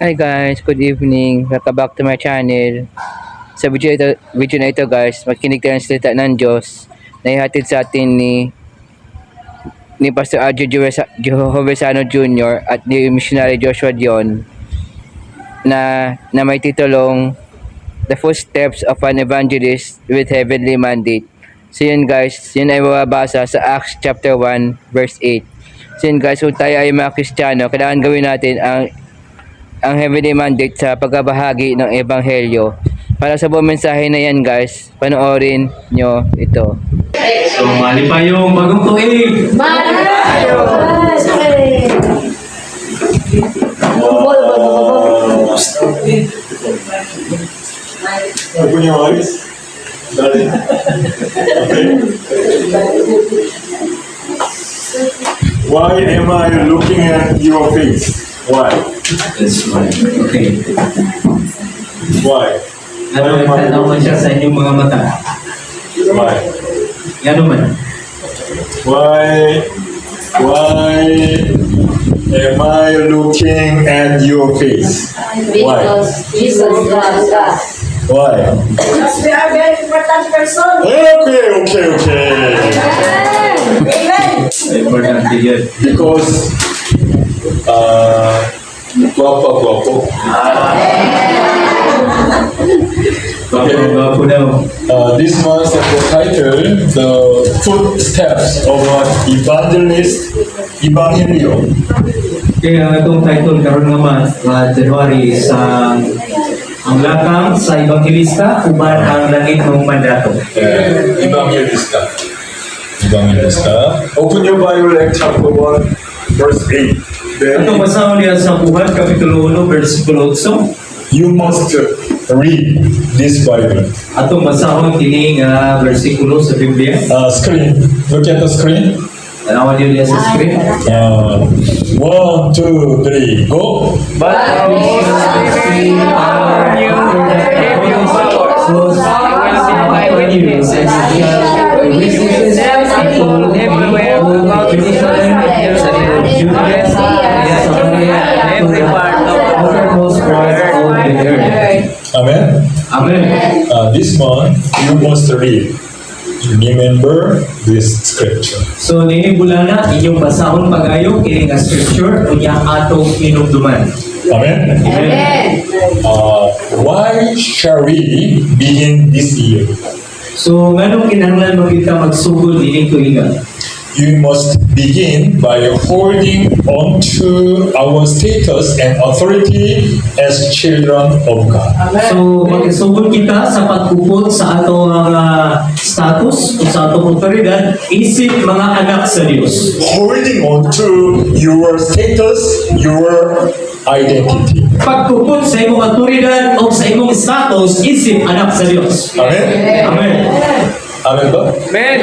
Hi guys, good evening. Welcome back to my channel. Sa video na ito guys, makinig tayo ng salita ng Diyos na ihatid sa atin ni Pastor Adjo Jovesano Jr. at ni Missionary Joshua Dion na may titulong The Footsteps of an Evangelist with Heavenly Mandate. So yun guys, yun ay mababasa sa Acts chapter 1 verse 8. So yun guys, kung tayo ay mga Kristiyano, kailangan gawin natin ang heavenly mandate sa pagkabahagi ng Ebanghelyo. Para sa buong mensahe na yan guys, panoorin nyo ito. So, mali pa yung bagong tuig. Open your eyes. Okay. Why am I looking at your face? Why? That's right. Okay. Why? Ano man siya sa inyong mga mata? Why? Ano man? Why am I looking at your face? Why? Because Jesus loves us. Why? Because we are very important person. Okay. Amen. Importante yun. Because guapo. Bago daw. This month the title, the footsteps of an evangelist, Evangelio. Kaya itong title karon naman, January sa ang lakang sa Evangelista, uban ang langit ng mandato. Evangelista. Open your Bible at chapter 1, verse 8. Then Atong basahan niya sa Buhat, Kapitulo 1, versikulo 8. you must read this Bible. Atong basahon kini nga versikulo sa Biblia. Screen. Look at the screen. Tanawan niyo niya sa screen. 1, 2, 3, go. But we shall see our new souls when you says witnesses people everywhere about Jerusalem, Judea, Samaria, every part of the uttermost part of the earth. Amen. Amen. This month you must read. Remember this scripture. So nini bulana inyong basahon pagayo kini nga scripture unya atong hinumduman. Amen. Amen. Why shall we begin this year? So nganong kinahanglan mo kita magsugod ining tuiga? You must begin by holding on to our status and authority as children of God. So magsugod kita sa pagpupot sa atong status o sa atong otoridad isip mga anak sa Dios. Holding on to your status, your identity. Pagpupot sa imong otoridad o sa imong status isip anak sa Dios. Amen? Amen. Amen ba? Amen.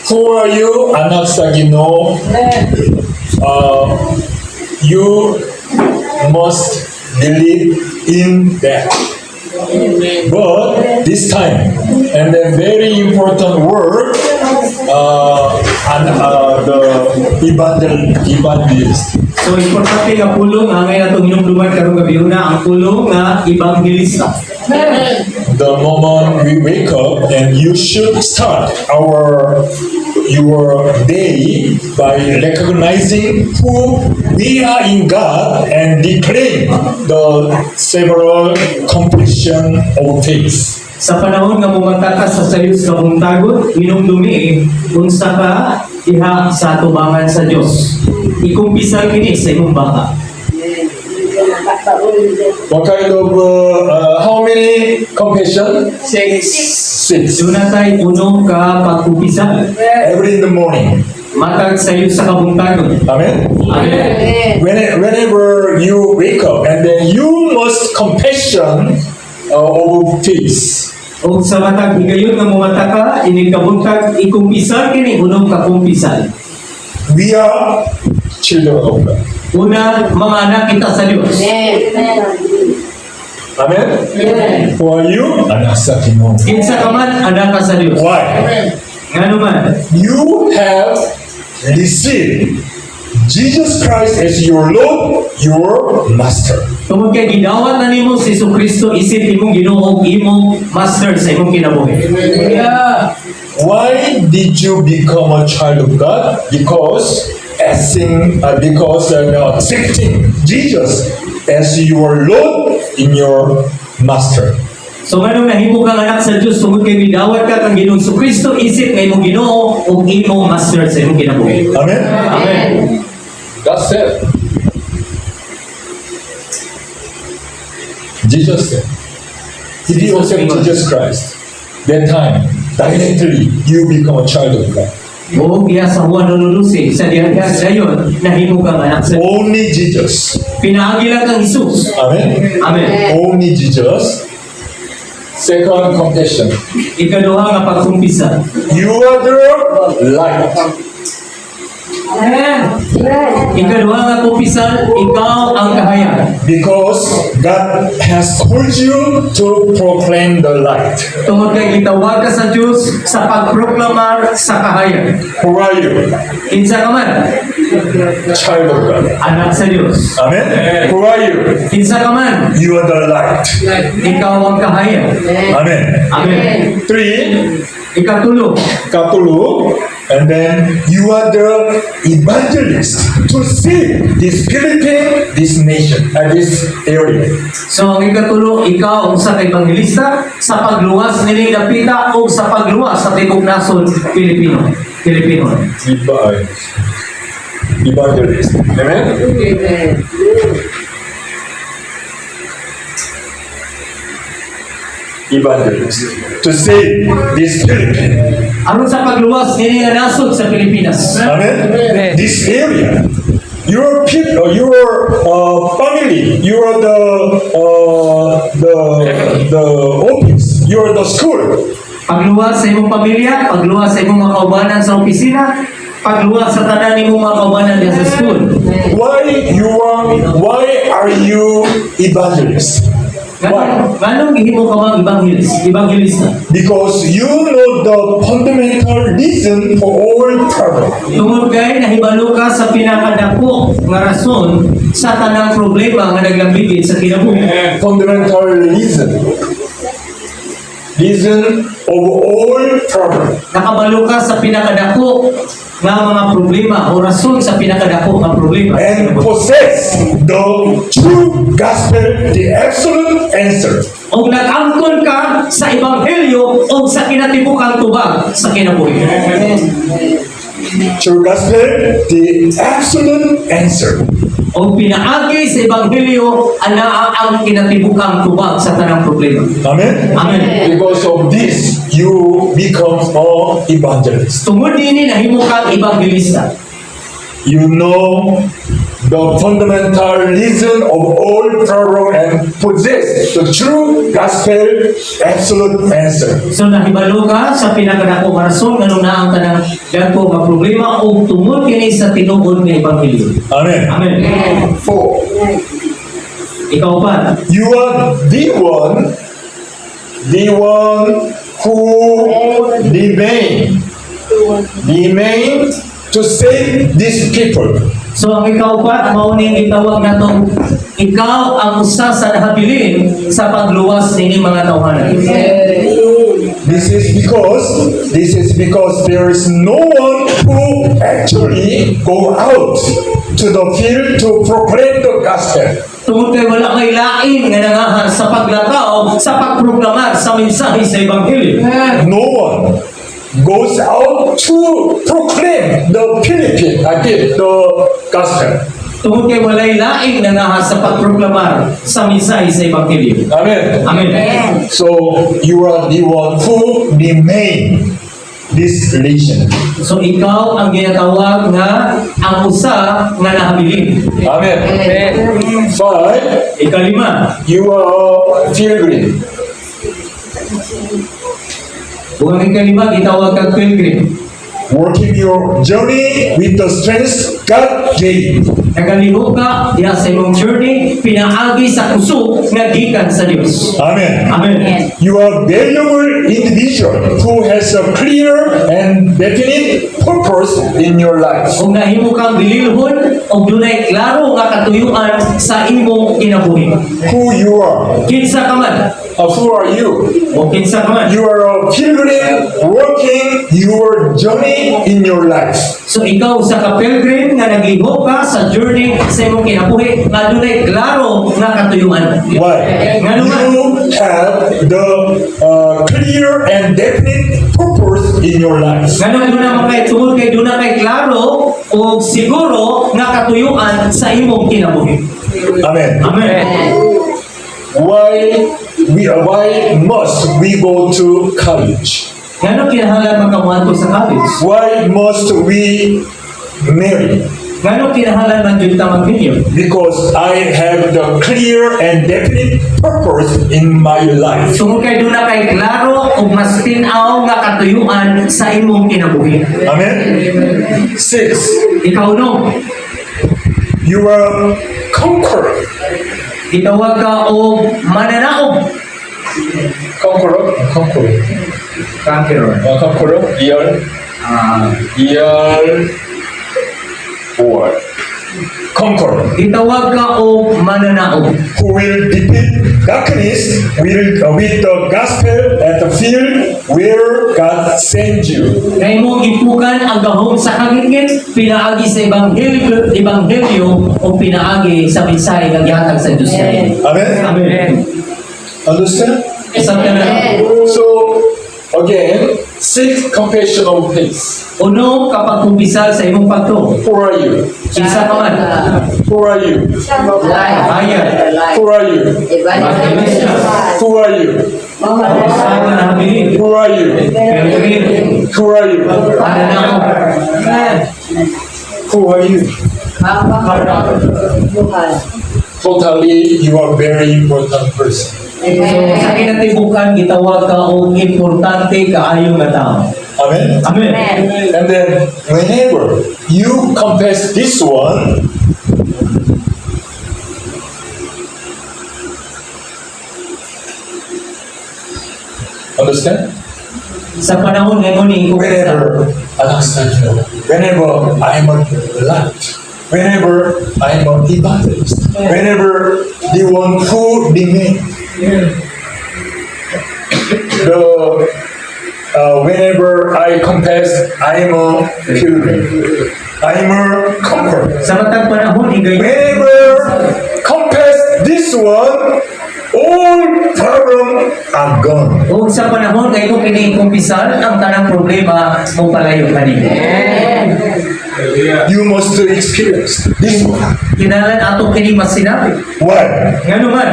Who are you? Anak sa Ginoo. You must believe in that. But this time, and the very important word, the evangelist. So importante nga pulong angay natong hinumduman karong gabi una ang pulong nga evangelista. The moment we wake up, and you should start your day by recognizing who we are in God and declaring the several completion of faith. Sa panahon nga mumata ka sa sayos nga buntagon, hinumdumi unsa ka iha sa tubangan sa Dios. Ikumpisa kini sa imong baka. What kind of, how many confession? Six. Doon tay unong ka pagkumpisa. Every in the morning. Matag sayos sa kabuntagon. Amen? Amen. Whenever you wake up, and then you must confession of faith. O sa matag higayon nga mumata ka, ining kabuntag ikumpisa kini unong kakumpisan. We are children of God. Una, mga anak kita sa Dios. Amen? Who are you? Anak sa Ginoo. Kinsa ka man anak ka sa Dios. Why? Ngano man? You have received Jesus Christ as your Lord, your Master. Tungod kay gidawat na nimo si Kristo isip imong Ginoo imong master sa imong kinabuhi. Why did you become a child of God? Because accepting Jesus as your Lord in your Master. So nganong nahimo kang anak sa Dios tungod kay gidawat ka kang Ginoong Kristo isip nga imong Ginoo ug imong master sa imong kinabuhi. Amen? Amen. That's it. Jesus said, if you accept Jesus Christ, that time, directly, you become a child of God. O giya sa Juan 1:12 sa diha dayon nahimo kang anak sa Dios. Only Jesus. Pinaagi lang kang Jesus. Amen? Amen. Only Jesus. Second confession. Ikaduha nga pagkumpisa. You are the light. Ikaduha nga kumpisan, ikaw ang kahayag. Because God has called you to proclaim the light. Tungod kay gitawag ka sa Dios sa pagproklamar sa kahayag. Who are you? Kinsa ka man? Child of God. Anak sa Dios. Amen? Who are you? Kinsa ka man? You are the light. Ikaw ang kahayag. Amen. Amen. 3, Ikatulo, Katulu, and then you are the evangelist to see this Philippine, this nation, and this area. so ang ikatulo, ikaw ang sa evangelista sa pagluwas nining dapita o sa pagluwas sa tibok nasod Pilipino. Evangelist. Amen? Evangelist. To see this Philippine. Aron sa pagluwas nining nga nasod sa Pilipinas. Amen? This area. Your people, your family, you are the office, you are the school. Pagluwas sa imong pamilya, pagluwas sa imong mga kaubanan sa opisina, pagluwas sa tanan nimong mga kaubanan diha sa school. Why are you evangelist? Why? Ganong gihimo ka mga evangelista? Because you know the fundamental reason for all trouble. Tungod kay nahibalo ka sa pinakadako nga rason sa tanang problema nga naglambigit sa kinabuhi. Fundamental reason of all trouble. Nakabalo ka sa pinakadako nga mga problema o rason sa pinakadako nga problema. And possess the true gospel, the absolute answer. O nag-angkon ka sa ebanghelyo o sa kinatibukang tubag sa kinabuhi. True gospel, the absolute answer. O pinaagi sa ebanghelyo ana ang kinatibukang tubag sa tanang problema. Amen? Amen. Because of this, you become an evangelist. Tungod dinhi nahimo kang evangelista. You know the fundamental reason of all trouble and possess the true gospel absolute answer. So nahibalo ka sa pinakadako nga rason nganong naa ang tanang dako nga problema o tungod kini sa tinuod nga ebanghelyo. Amen. Amen. 4. Ikaw pa. You are the one who remain to save these people. So ang ikaw pa, mao ning gitawag natong ikaw ang usa sa nahabilin sa pagluwas nini mga tawhanan. This is because there is no one who actually go out to the field to proclaim the gospel. Tungod kay wala kay lain nga nangahan sa paglakaw sa pagproklamar sa mensahe sa ebanghelyo. No one goes out to proclaim the Philippine, the gospel. Tungod kay walay lain nangahan sa pagproklamar sa mensahe sa ebanghelyo. Amen. Amen. So you are the one who remain this religion. So ikaw ang ginatawag nga ang usa nga nahabilin. Amen. 5. Ikalima, You are pilgrim. bugang ikalima gitawag kang pilgrim. working your journey with the strength God gave. Nagaliho ka diha sa imong journey pinaagi sa kusog nga gikan sa Dios. Amen. Amen. You are valuable individual who has a clear and definite purpose in your life. Kung nahimo kang bililhon o dunay klaro nga katuyuan sa imong kinabuhi. Who you are. Kinsa ka man Who are you? o kinsa ka man. You are a pilgrim working your journey in your life. So ikaw sa ka-pilgrim nga nagliho ka sa journey sa imong kinabuhi nga dunay klaro nga katuyuan. Why? Nga naman, You have the clear and definite purpose in your life. ganun doon kay tungod kay doon kay klaro o siguro nga katuyuan sa imong kinabuhi. Amen. Amen. Why must we go to college? Ngano kinahanglan makamuadto sa college? Why must we marry? Ngano kinahanglan man jud ta magminyo? Because I have the clear and definite purpose in my life. Tungod kay doon kay klaro ug mas tin-aw nga katuyuan sa imong kinabuhi. Amen. 6. Ikaw no, You are conqueror. gitawag ka og mananaog. Conqueror. Conqueror. Conqueror. Year. Or conqueror. Gitawag ka og mananaog. Who will defeat darkness with the gospel at the field where God sends you. Kay mo ipukan ang gahom sa kagingin, pinaagi sa ebanghelyo o pinaagi sa mensahe nga gihatag sa Dios kay. Amen. Amen. Understand? Isang tanan. So again, 6 confession of faith. Uno, kapag kumpisal sa imong pagtuo. Who are you? Isa ka man. Who are you? Bayan. Who are you? Evangelista. Who are you? Sama na habilin. Who are you? Pilgrim. Who are you? Mananaog. Who are you? Totally, you are very important person. So, sa kinatibukan, gitawag ka og importante kaayo nga tao. Amen. Amen. And then whenever you confess this one, understand? Sa panahon ngayon ni Whenever whenever I'm on light, whenever I'm on evangelist, whenever the one who demand whenever I confess I'm a pilgrim, I'm a conqueror. sa matag panahon higay Whenever confess this one, all problem are gone. o sa panahon ngayon kini kumpisal ang tanang problema mo palayo kanimo. You must experience this one. Kinahanglan ato kini masinabi. Why? Ngano man,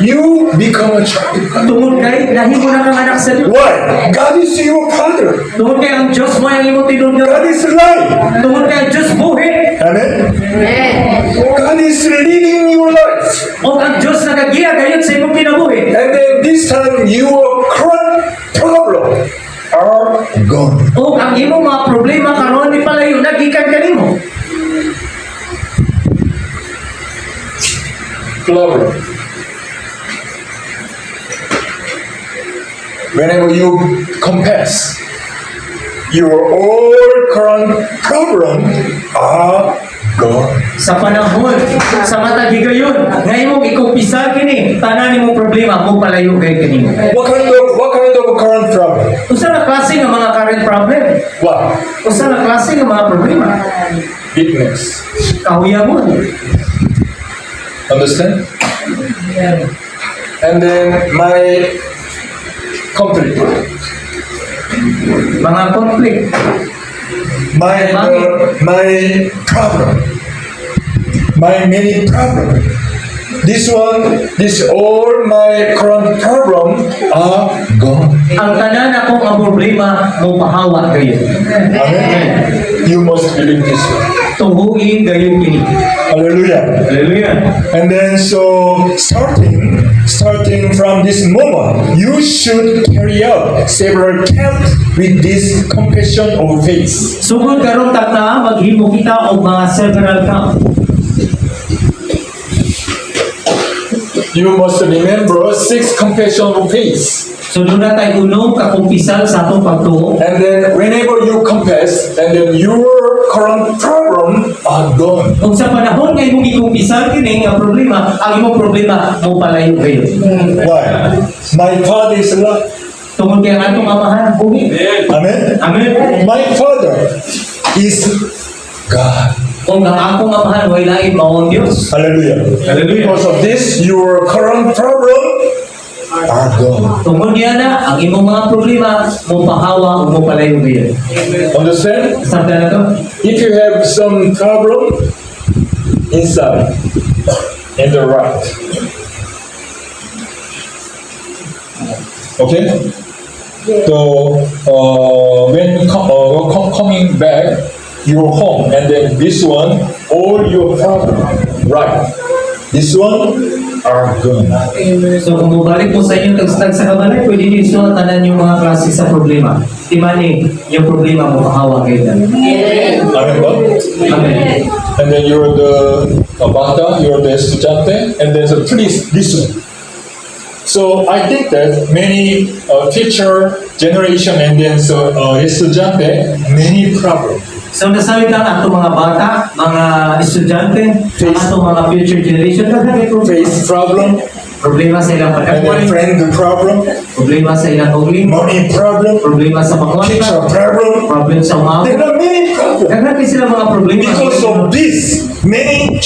You become a child of God. tungod kay nahimo na kang anak sa Dios. Why? God is your father. Tungod kay ang Dios mo ang imong tinudlo. God is life. Tungod kay ang Dios buhi. Amen. God is leading your life. O ang Dios nagagiya gayud sa imong kinabuhi. And then this time your current problem are gone. O ang imong mga problema karon ni palayo nagikan kanimo. Problem. Whenever you confess, your all current problem are gone. Sa panahon, sa matag higayon, nga imong ikumpisal kini, tanan nimong problema mo palayo kay kanimo. What kind of current problem? Usa na klase nga mga current problem. What? Usa na klase nga mga problema. Weakness. Kahuyamon. Understand? And then my conflict. Mga conflict. My problem. My many problem. This all my current problem are gone. Ang tanan akong ang problema mo pahawa kayo. Amen. You must believe this one. Tuhuin gayon kini. Hallelujah. Hallelujah. And then so starting starting from this moment, you should carry out several camps with this confession of faith. Sugod karon tagna maghimo kita og mga several camp. You must remember 6 confession of faith. So doon na tayo unong kakumpisal sa atong pagtuo. And then whenever you confess, and then your current problem are gone. Kung sa panahon nga imong ikumpisal kini nga problema, ang imong problema mo palayo kayo. Why? My Father is alive. Tungod kay ang atong amahan buhi. Amen? Amen. My Father is God. Kung ang akong amahan way lain mao ang Dios. Hallelujah. Hallelujah. Because of this, your current problem are gone. Tungod niya na ang imong mga problema mo pahawa ug mo palayo kayo. Understand? Sabda na to? If you have some problem inside, in the right. Okay? So, when coming back your home, and then this one, all your problem, right? This one are gone. So kung mabalik po sa inyo tagstag sa kabalay, pwede niyo isulat tanan yung mga klase sa problema. Di mani, yung problema mo pahawa kayo na. Amen ba? Amen. And then you're the bata, you're the estudiante, and then so please listen. So I think that many future generation and then so estudiante, many problems. So nasabi lang ato mga bata, mga estudyante, ang ato mga future generation, nagkakay Face problem, problema sa ilang and then pagkakuan, friend problem, problema sa ilang ugling, money problem, problema sa mga teacher kontra, problem. problem sa mga There are many problems. nagkakay sila mga problema. Because of this, many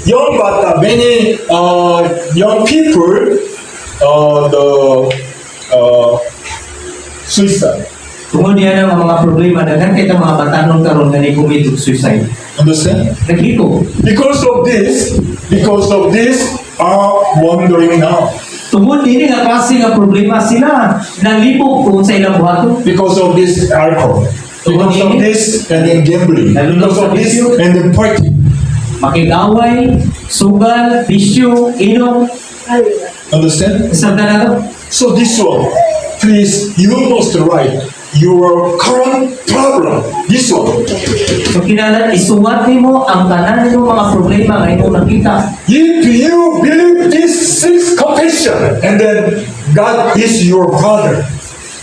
young bata, many young people, suicide. Tungod yan ang mga problema, nagkakay ang mga batanon karon nga ni commit suicide. Understand? Naghiko. Because of this, are wandering now. Tungod din nga klase nga problema sila, nalipog kung sa ilang buhaton. Because of this alcohol. Because of this and then gambling. Because of this and then party. Makigaway, sugal, bisyo, inom, Understand? sabda na to. So this one, please, you must write your current problem. This one. So kinahanglan isuwat nimo ang tanan nimo mga problema nga imong nakita. If you believe this 6 confession, and then God is your Father.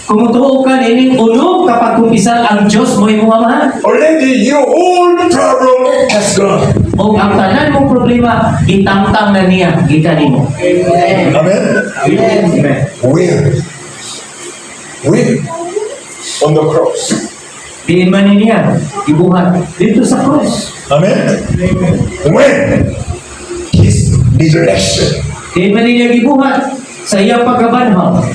Kung tuo ka nining uno kapag kumpisal ang Dios mo imong amahan. Already your old problem has gone. O ang tanan mong problema itangtang na niya kita nimo. Amen? Amen. Where? Where? On the cross. Diin man niya ibuhat dito sa cross. Amen? When? His resurrection. Diin man niya gibuhat sa iyang pagkabanhaw.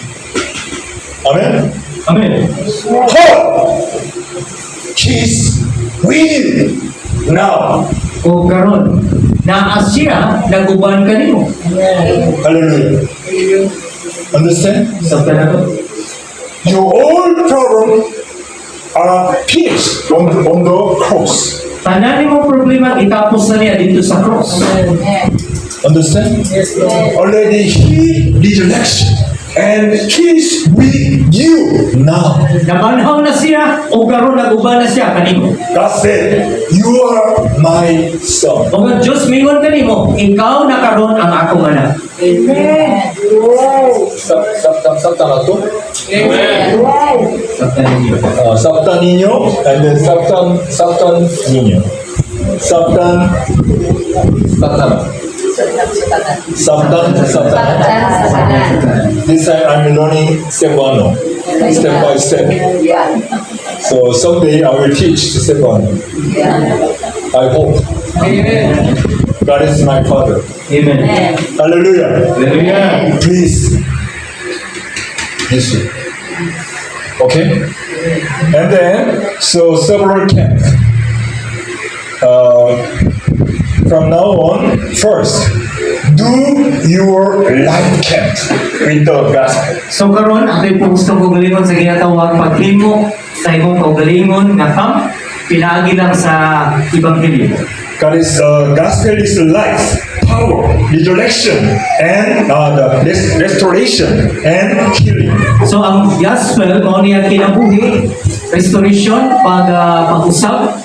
Amen? Amen. How? He's with you now. O karon naa siya naguban kanimo. Hallelujah. Understand? Sabda na to. Your old problem are finished on the cross. Tanan mo problema itapos na niya dito sa cross. Understand? Already he resurrection and he's with you now. Nabanhaw na siya o karon naguban na siya kanimo. God said, you are my son. O nga Diyos mingon kanimo, ikaw na karon ang akong anak. Sakta na to? Sabda ninyo. Sakta ninyo and then saktan ninyo. Saktan. This time I'm learning step 1, step by step. So someday I will teach step 1. I hope. God is my Father. Amen. Hallelujah. Hallelujah. Please listen. Okay? And then, so several camps. From now on, first, do your life camp with the gospel. So karon ako po gusto ko galingon sa ginatawag paghimo sa imong kaugalingon nga camp. pinaagi lang sa Ebanghelyo. God is gospel is life, power, resurrection, and the restoration and healing. So ang gospel mao niya kinabuhi, restoration, pag-usab,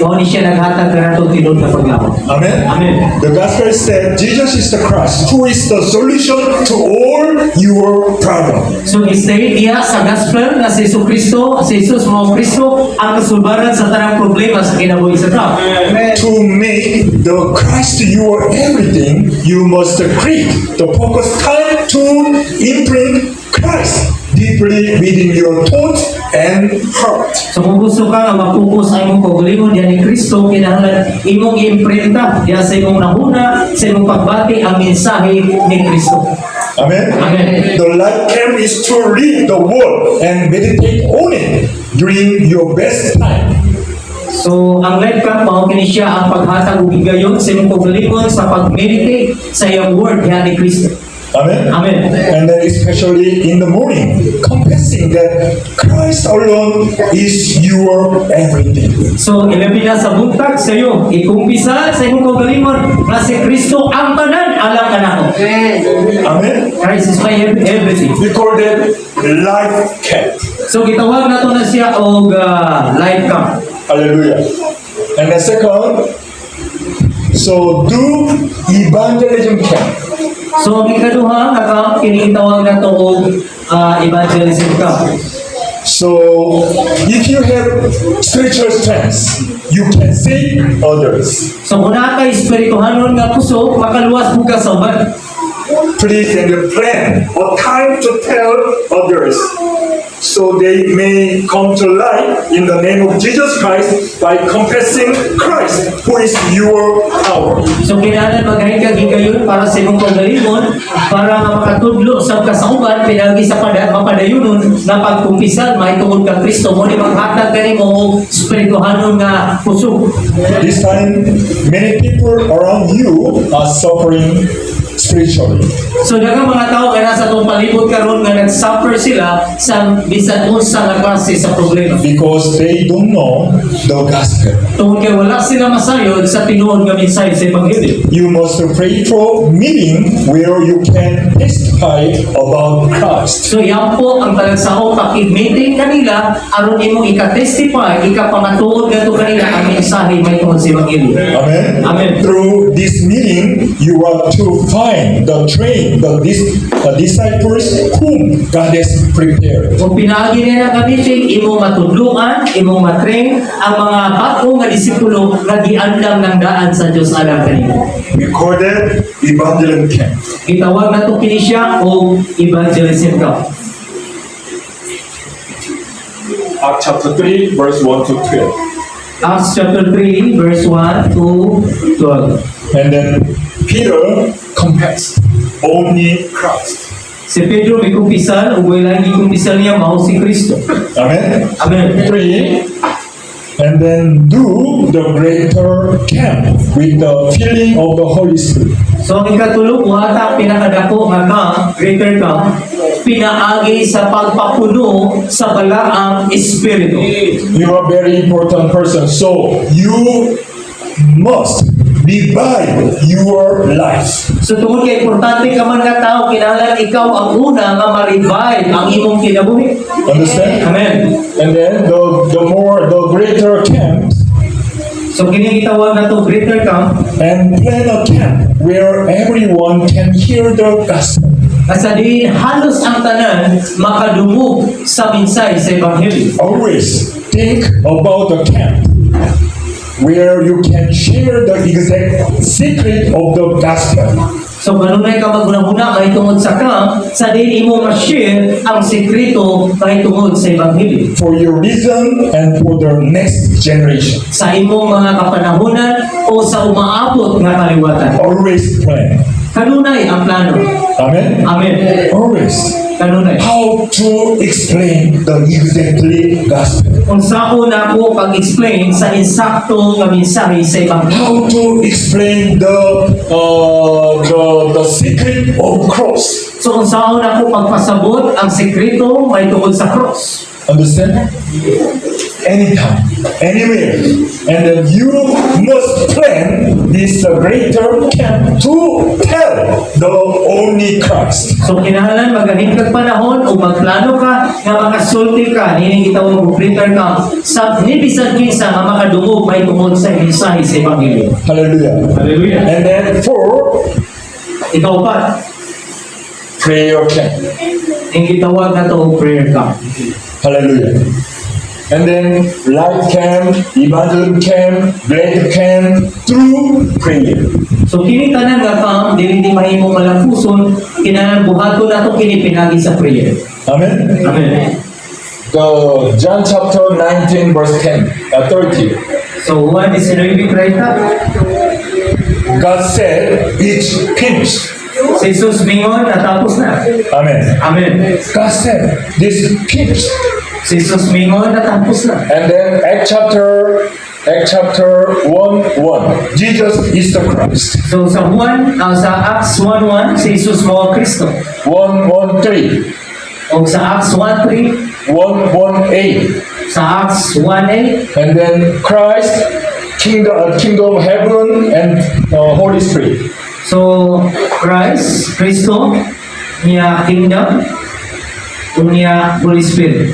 mao ni siya naghatag kanato tinod na paglaom. Amen. Amen. The gospel said Jesus is the Christ, who is the solution to all your problems. So isay diya sa gospel nga si Jesucristo, si Jesus mao Kristo ang kasulbaran sa tanang problema sa kinabuhi sa tao. To make the Christ your everything, you must create the focus time to imprint Christ deeply within your thoughts and heart. So kung gusto ka nga mag-focus ay mong kaugalingon diyan ni Kristo, kinahanglan imong i-imprinta diya sa imong nahuna, sa imong pagbati ang mensahe ni Kristo. Amen. Amen. The life camp is to read the word and meditate on it during your best time. So ang life camp mao kini siya ang paghatag og higayon sa imong kaugalingon sa pag-meditate sa iyang word diyan ni Kristo. Amen. Amen. And then especially in the morning, confessing that Christ alone is your everything. So ilabi na sa buntag sa iyo, ikumpisa sa imong kaugalingon nga si Kristo ang tanan alang kanako. Amen. Christ is my everything. We call that life camp. So gitawag nato na siya og life camp. Hallelujah. And the second, so do evangelism camp. So ang ikaduha nga camp kini gitawag nato og evangelism camp. So if you have spiritual strength, you can save others. So kung naa kay espirituhanon nga puso, makaluwas mo ka sa uban. Please and plan a time to tell others so they may come to life in the name of Jesus Christ by confessing Christ who is your power. So kinahanglan maghay ka higayon para sa imong kaugalingon para nga makatudlo sa kasauban pinagi sa mapadayunon na pagkumpisan mahitungod ka Kristo mo ni maghatag kanimo og espirituhanon nga puso. This time, many people around you are suffering spiritually. So daghang mga tao nga nasa atong palibot karon nga nag-suffer sila sa bisan unsa nga klase sa problema. Because they don't know the gospel. Tungod kay wala sila masayod sa tinuod nga mensahe sa Ebanghelyo. You must pray for meeting where you can testify about Christ. So yan po ang talagsaon pakig-meeting kanila aron imong ika-testify, ikapamatuod ngadto kanila ang mensahe may tungod sa Ebanghelyo. Amen? Amen. Through this meeting, you are to find the disciples whom God has prepared. Kung pinaagi nila nga meeting, imong matudluan, imong matrain ang mga bago nga disipulo nga giandam ng daan sa Dios alang kanila. We call that evangelism camp. Gitawag na ito kini siya o evangelism camp. Acts chapter 3, verse 1 to 12. Acts chapter 3, verse 1 to 12. And then Peter confessed only Christ. Si Pedro may kumpisal, o wala gikumpisal niya, mao si Kristo. Amen. Amen. 3. And then do the greater camp with the filling of the Holy Spirit. So ang ikatulo, wata pinakadako nga camp, greater camp, pinaagi sa pagpapuno sa balaang espiritu. You are a very important person, so you must revive your life. So tungod kay importante ka man nga tao, kinahanglan ikaw ang una nga ma-revive ang imong kinabuhi. Understand? Amen. And then the greater camp, So kini gitawag na to greater camp, and plan a camp where everyone can hear the gospel. asa diin halos ang tanan makadungog sa mensahe sa Ebanghelyo. Always think about the camp where you can share the exact secret of the gospel. So manunay ka magunahuna mahitungod sa camp, sa diin imo ma-share ang sekreto mahitungod sa Ebanghelyo. For your reason and for the next generation. Sa imong mga kapanahunan o sa umaabot nga kaliwatan. Always plan. Kanunay ang plano. Amen? Amen. Always. Kanunay. How to explain the exactly gospel. Kung saan na ako pag-explain sa insakto nga mensahe sa Ebanghelyo. How to explain the secret of cross. So kung saan ako pagpasabot ang sekreto may tungkol sa cross. Understand? anytime, anywhere. And then you must plan this greater camp to tell the only Christ. So kinahanglan magahin kag panahon o magplano ka nga makasulti ka nining gitawag og greater camp sa ni bisan kinsa nga makadungog may tungod sa mensahe sa ebanghelyo. Hallelujah. Hallelujah. And then 4, Ikaw pa, prayer camp. ang gitawag na to og prayer camp. Hallelujah. And then light camp, evangelism camp, bread camp, through prayer. So kini tanan nga camp dili di mahimo malampuson kinahanglan buhaton nato kini pinagi sa prayer. Amen. Amen. The John chapter 19 verse 30. So Juan 19:30 God said, it's finished. si Jesus mingon natapos na. Amen. Amen. God said, this is finished. Si Jesus mingon natapos na. And then Acts chapter 1:1. Jesus is the Christ. So sa Juan, sa Acts 1:1 si Jesus mo ang Kristo. 1:3. O sa Acts 1:3, 1:8. sa Acts 1:8, And then Christ, kingdom of heaven, and Holy Spirit. so Kristo, niya kingdom, niya Holy Spirit.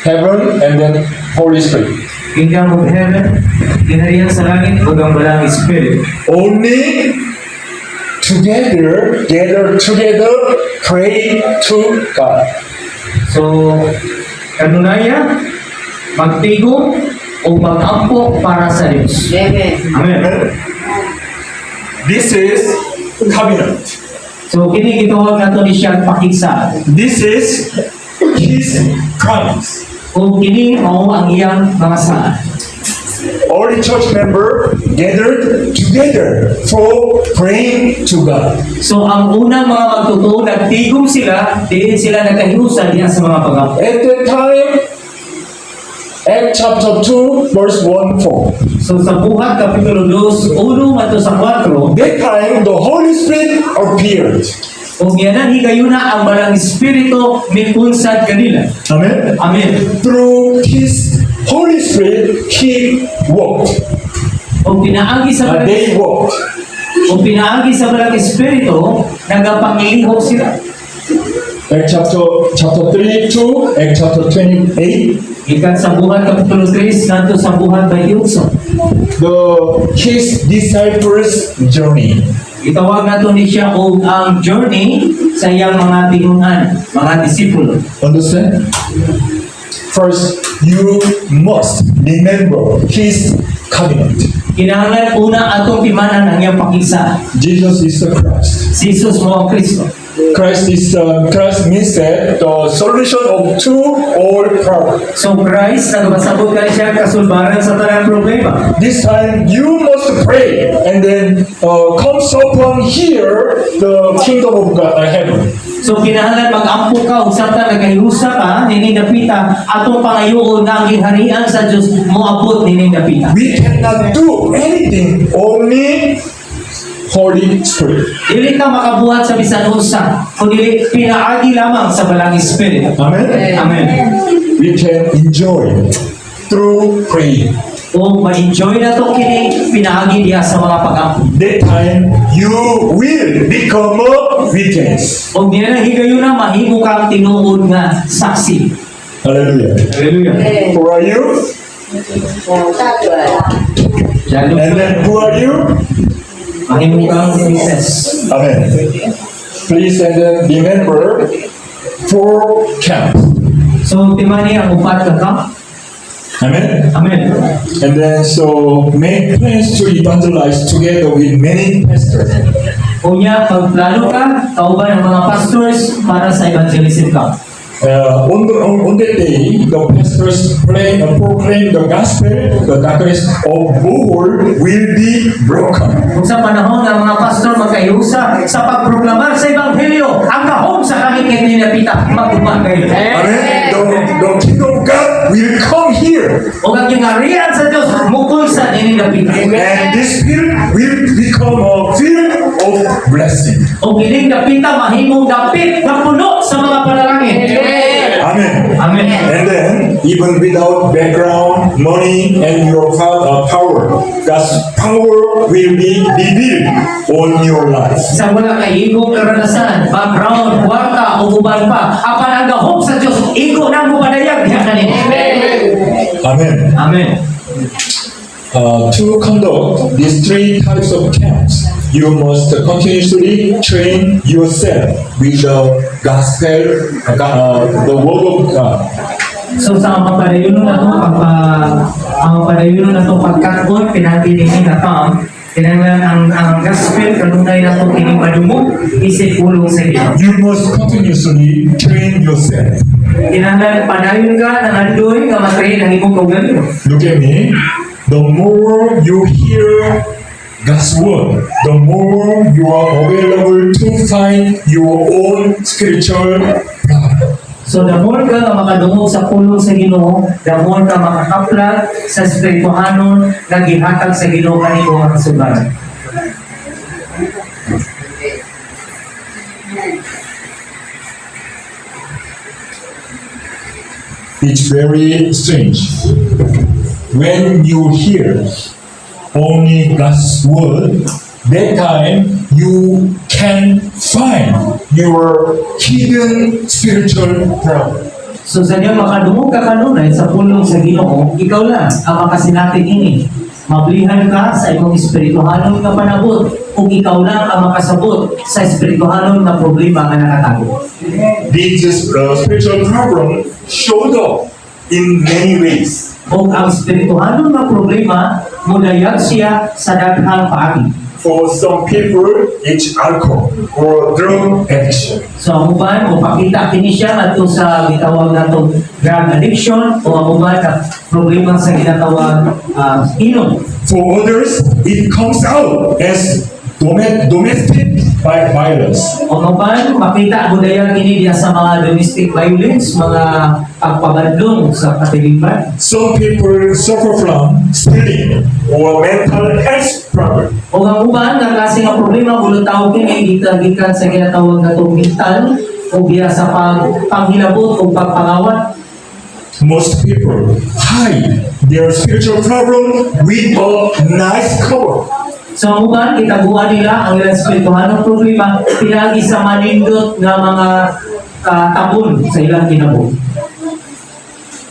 Heaven and then Holy Spirit. Kingdom of heaven, ginharian sa langit, ug ang balang Spirit. Only gather together, pray to God. So, kanunaya, magtigo o mag-ampo para sa Diyos. Amen. Amen. This is covenant. So, kini gitawag nato ni siyang pakigsa. This is His promise. O kini mao ang iyang mga saan. All the church member gathered together for praying to God. So, ang unang mga magtutuo, nagtigom sila, diin sila nagkahiusan diyan sa mga pag-ampo. At that time, Acts chapter 2, verse 1-4. So, sa Buhat, Kapitulo 2, 1 mato sa 4, That time, the Holy Spirit appeared. o giyanan higayuna ang balang Espiritu mipunsad kanila. Amen. Amen. Through His Holy Spirit, He walked. O pinaagi sa balang They walked. O pinaagi sa balang Espiritu, nagapangilihok sila. Acts chapter 3 to Acts chapter 28. Ikan sa Buhat, Kapitulo 3, nanto sa Buhat 28. His disciples' journey. Itawag nato ni siya og ang journey sa iyang mga tinunan, mga disipulo. Understand? First, you must remember His covenant. Kinahanglan una atong timanan ang iyang pakigsa. Jesus is the Christ. Si Jesus mo ang Kristo. Christ means that the solution of all problems. So Christ, nagpasabot ka siya kasulbaran sa tanang problema. This time you must pray and then comes upon here the kingdom of God, heaven. So kinahanglan mag-ampo ka ug samtang nagahiusa ka nining dapita atong pangayoon na ang gingharian sa Dios moabot nining dapita. We cannot do anything, only Holy Spirit. Dili ka makabuhat sa bisan unsa, kundi pinaagi lamang sa balang Espiritu. Amen. Amen. We can enjoy through praying. O ma-enjoy na to kini pinaagi diha sa mga pag-ampo. That time you will become a witness. O diyan na higayon na mahimo kang tinuod nga saksi. Hallelujah. Hallelujah. Who are you? And then who are you? Mahimo kang witness. Amen. Please and then remember 4 camps. So timani ang upat ka ka. Amen. Amen. And then so make plans to evangelize together with many pastors. Unya pagplano ka, kauban ng mga pastors para sa evangelism ka. On that day, the pastors proclaim the gospel, the darkness of the world will be broken. Kung sa panahon ng mga pastor magkayusa sa pagproklamar sa ebanghelyo, ang kahom sa langit kay pinapita magubah kayo. Amen. The kingdom of God will come here. O ang gingharian sa Dios mukul sa dining dapita. And this field will become a field of blessing. O gining dapita mahimong dapit na puno sa mga panalangin. Amen. Amen. And then, even without background, money, and your power, God's power will be revealed on your life. Sa wala kay igong karanasan, background, kwarta, o uban pa, apan ang gahom sa Diyos, igo na mo padayag diha kanimo. Amen. Amen. To conduct these three types of camps, you must continuously train yourself with the gospel, the word of God. So sa mga padayuno na to, ang padayuno na to pagkakot, pinatinihin na tam, kinanglan ang gospel, kanunay na to kinipadumog, isip pulong sa Ginoo. You must continuously train yourself. Kinanglan padayon ka, nangandoy, nga matrain ang imong kaugalingon. Look at me. The more you hear God's word, the more you are available to find your own spiritual problem. So the more ka nga makadungog sa pulong sa Ginoo, the more ka makakaplag sa espirituhanon nga gihatag sa Ginoo kanimo nga kasugdanan. It's very strange. When you hear only God's word, that time you can find your hidden spiritual problem. So sa diyan makadungog ka kanunay sa pulong sa Ginoo, ikaw lang ang makasinatin ini. Mablihan ka sa imong espirituhanon nga panabot kung ikaw lang ang makasabot sa espirituhanon nga problema nga nakatago. This spiritual problem showed up in many ways. Kung ang espirituhanon nga problema, mudayag siya sa daghang paagi. For some people, it's alcohol or drug addiction. So ang uban, mapakita kini siya ato sa gitawag natong drug addiction o ang uban na problema sa ginatawag inom. For others, it comes out as domestic violence. O ang uban, makita budaya kini diya sa mga domestic violence, mga pagpabadlong sa katilipan. Some people suffer from stealing or mental health problem. O ang uban, na klase nga problema, bulutaw kini gikan sa ginatawag natong mental o biya sa panghilabot o pagpangawat. Most people hide their spiritual problem with a nice cover. So ang uban, itaguan nila ang ilang espirituhanong problema pinagi sa manindot nga mga tabon sa ilang kinabuhi.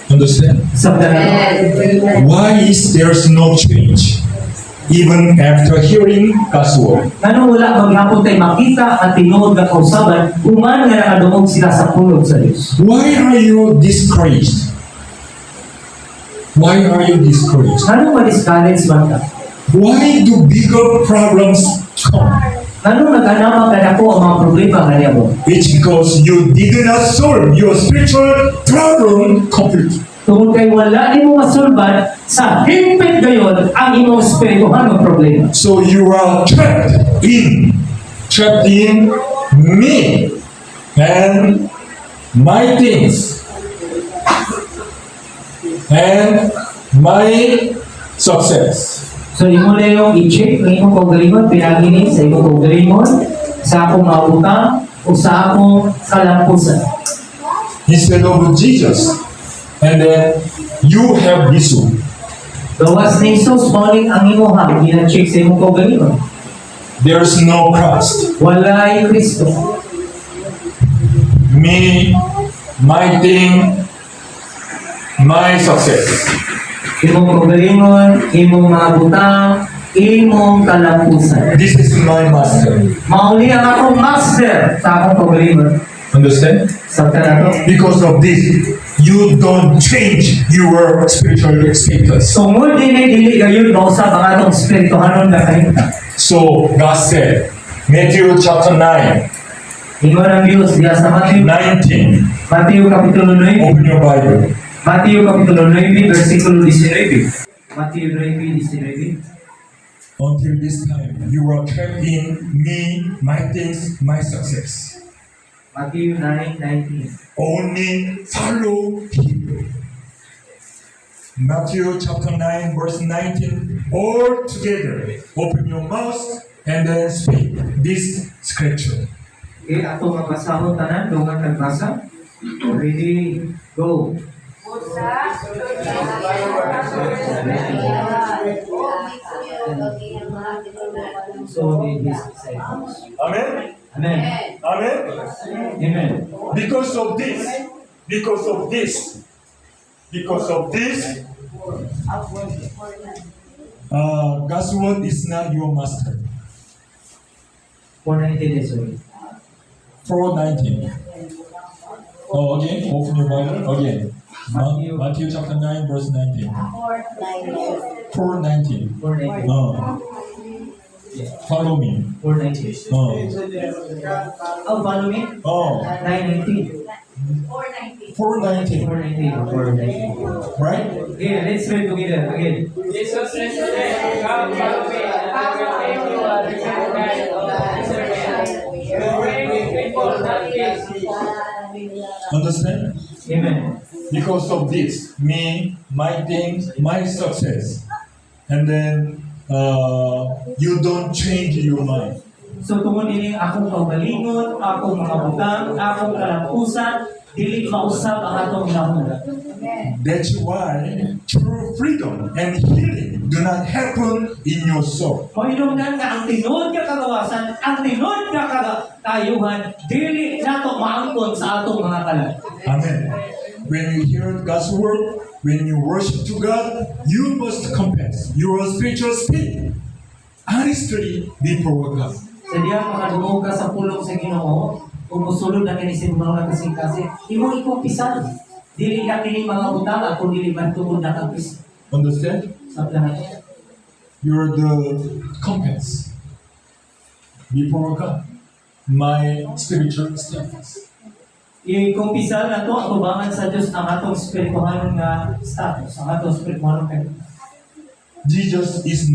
Understand? Sabda na ito. Why is there's no change even after hearing God's word? Ano wala maghapon tayo makita at tinuod na kausaban, human nga nakadungog sila sa pulong sa Diyos. Why are you discouraged? Why are you discouraged? Ano ma-discourage man ka? Why do bigger problems come? Ano nag-anama ka na po ang mga problema nga niya mo? It's because you did not solve your spiritual problem completely. Tungkol kay wala ni mo masulban, sa higpit gayon ang imong espirituhanong problema. So you are trapped in me and my things and my success. So, imo na yung i-check ng imong kaugalingon, pinagini sa imong kaugalingon, sa akong mautang, o sa akong kalampusan. Instead of Jesus. And then you have this one. Gawas ni Jesus, morning ang imo ha, gina-check sa imong kaugalingon. There's no Christ. Walay Kristo. Me, my thing, my success. Imong kaugalingon, imong mga butang, imong kalampusan. This is my master. Mauli ang akong master sa akong kaugalingon. Understand? Sabta na to. Because of this, you don't change your spiritual status. Tungod din ay dili gayon mausap ang atong espirituhanon nga kahimtang. So God said, Matthew chapter 9, Ingon ang Diyos diya sa Matthew 19. Kapitulo 9, Open your Bible. Matthew Kapitulo 9, versikulo 19. Matthew 9, 19. Until this time, you are trapped in me, my things, my success. Matthew 9, 19. Only follow Him. Matthew chapter 9, verse 19. All together, open your mouth and then speak this scripture. Ato mabasahon tanan, dungan kagbasa. Ready, go. So did his disciples. Amen? Amen. Amen? Amen. Because of this, God's word is not your master. 490 days away. 4:19. Oh, again, open your Bible again. Matthew chapter 9, verse 19. 4:19. 490. Follow me. 490. Oh, Oh, follow me. oh, 990. 4:19. 490. 490. Right? Okay, let's read together again. Jesus resurrected. Come, follow me, and I will make you a return guide of Israel. You bring the people that peace. Understand? Amen. Because of this, me, my things, my success, and then you don't change your mind. So tungod ini akong kaugalingon, akong mga butang, akong kalampusan, dili mausap ang atong nahuna. That's why true freedom and healing do not happen in your soul. Pahinungdan nga ang tinod nga kagawasan, ang tinod nga kayuhan, dili nato maangkon sa atong mga kalan. Amen. When you hear God's word, when you worship to God, you must confess your spiritual state honestly before God. Sa diya makadungog ka sa pulong sa Ginoo, kung musulod na kini sa mga kasing-kasi, imo ikumpisan. Dili na kini mga utang at kung dili man tungod na kampis. Understand? Sa plahat. You're the compass before God. My spiritual status. Ikumpisan na to ang tubangan sa Diyos ang atong spiritual nga status, ang atong spiritual nga Jesus is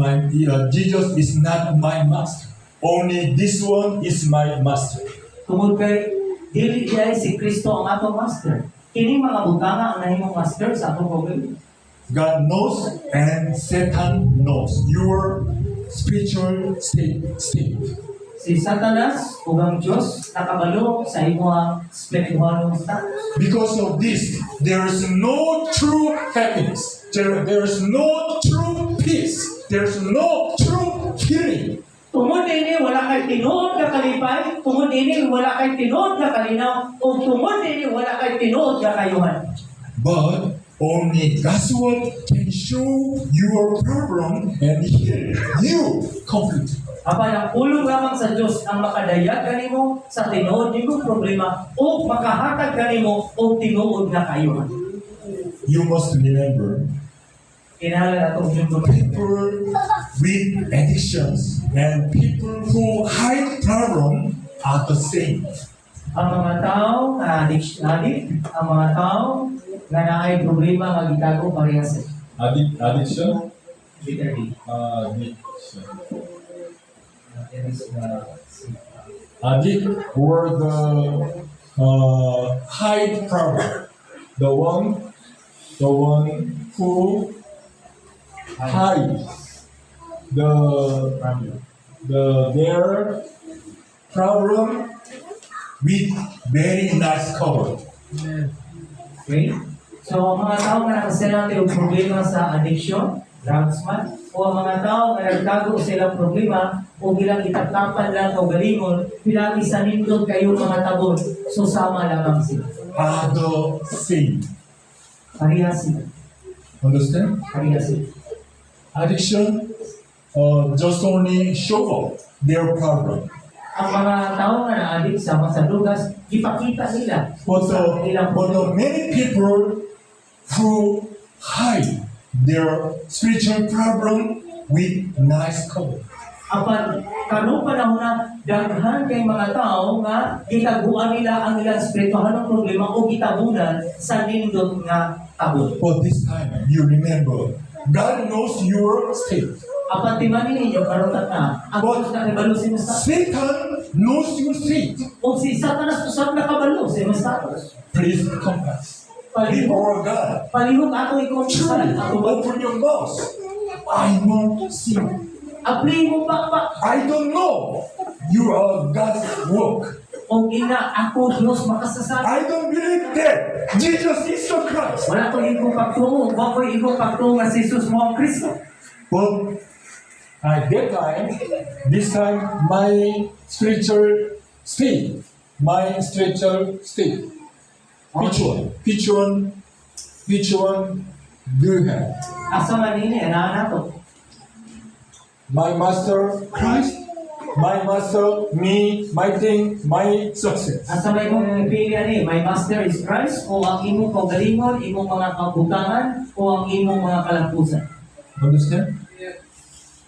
not my master. Only this one is my master. tungod kay dili diay si Kristo ang atong master. Kini mga butanga ang nahimong master sa atong problema. God knows and Satan knows your spiritual state. Si Satanas ug ang Dios nakabalo sa imong spiritual status. Because of this, there is no true happiness. There is no true peace. There is no true healing. Tungod ini wala kay tinuod nga kalipay, tungod ini wala kay tinuod nga kalinaw, o tungod ini wala kay tinuod nga kayuhan. But only God's word can show your problem and heal you completely. Apan ang pulong lamang sa Dios ang makadayag kanimo sa tinuod nimong problema o makahatag kanimo og tinuod nga kayuhan. You must remember, Kinahanglan atong judon. people with addictions and people who hide problem are the same. Ang mga tao nga addict, ang mga tao nga naay problema nga gitago parehas. Addiction? Bitter D. Addiction. That is the Addict or the hide problem. The one who hides their problem with very nice cover. Okay? So, ang mga tao nga nakasira ng problema sa addiction, drugs man, o ang mga tao nga nagtago silang problema o bilang itatapan lang o galingon, bilang isa nindot kayo mga tabon, so sama lamang sila. Are the same. Parehas sila. Understand? Parehas sila. Addiction just only show up their problem. Ang mga tao nga na-addict sa drugas, ipakita nila But sa ilang many people who hide their spiritual problem with nice cover. Apan karong panahon na daghan kay mga tao nga gitaguan nila ang ilang spiritual problema o gitabunan sa nindot nga tabon. But this time, you remember, God knows your state. Apan timanin ninyo karon na ang Diyos na kabalo sa imong status. Satan knows your state. O si Satanas usab nakabalo sa imong status. Please confess. Palihog, Before God, palihog ato ikompisan ato ba? open your mouth. I know sin. Apli mo pa. I don't know you are God's work. O ina, ako Diyos makasasabi. I don't believe that Jesus is the Christ. Wala ko igong pagtungo. Wa ko igong pagtungo nga si Jesus mo ang Kristo. But at that time, this time, my spiritual state, which one do you have? Asa man ini, ana to. My master, Christ, my master, me, my thing, my success. Asa may mong pili ani, my master is Christ o ang imong kaugalingon, imong mga kabutangan o ang imong mga kalampusan. Understand?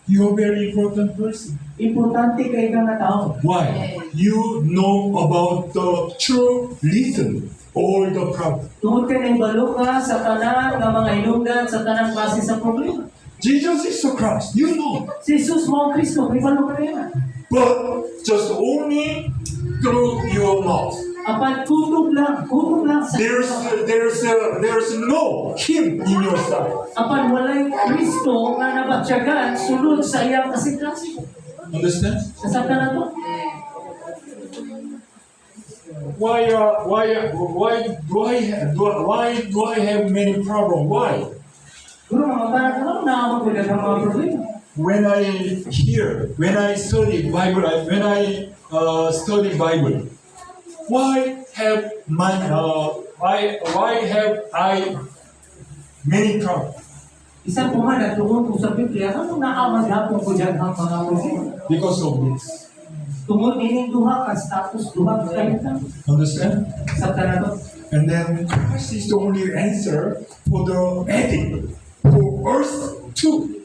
You are very important person. Importante kay ka nga tao. Why? You know about the true reason, all the problem. Tungod ka ng balo ka sa tanan nga mga hinungdan sa tanang klase sa problema. Jesus is the Christ, you know. Si Jesus mo ang Kristo, may balo ka rin. But just only through your mouth. Apan kutob lang sa There's no Him in your side. apan walay Kristo nga nabatyagan sulod sa iyang kasikasi. Understand? Sa tanan to. Why do I have many problems? Why? Guru mga parang ano na ako ng mga problema. When I study Bible, why have I many problems? Isang puman at tungkol ko sa Biblia, ano naamadapon ko dyan ang mga problema? Because of this. Tungkol nining duha ka status, duha ka kayo Understand? sa tanan to. And then Christ is the only answer for the addict, for us too.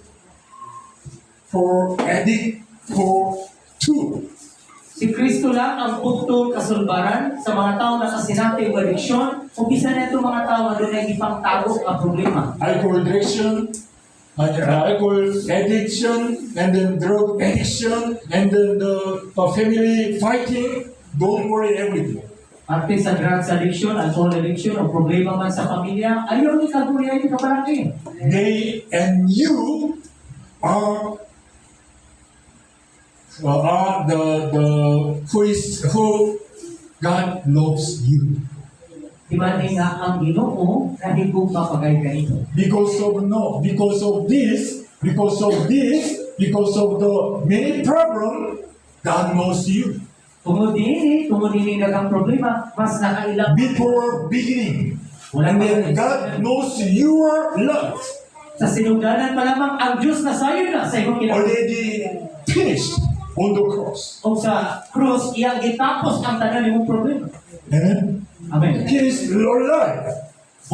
For addict, for two. Si Kristo lang ang buktong kasulbaran sa mga tao na kasinati o adiksyon o bisa na itong mga tao na doon ay ipangtago ang problema. Alcohol addiction, and then drug addiction, and then the family fighting. Don't worry everything. Parte sa drugs addiction, alcohol addiction o problema man sa pamilya, ayaw ni kaguliay ni kabarangay. They and you are who God loves you. Di ba nga ang Ginoo dahil kung papagay ka ito. Because of the many problem, God knows you. Tungod din ang problema, mas nakailang. Before beginning, and then God knows your love Sa sinugdanan pa lamang ang Diyos na sayo na sa iyong kailangan. already finished on the cross. O sa krus, iyang gitapos ang tanan ng problema. Amen. Amen. He is your life,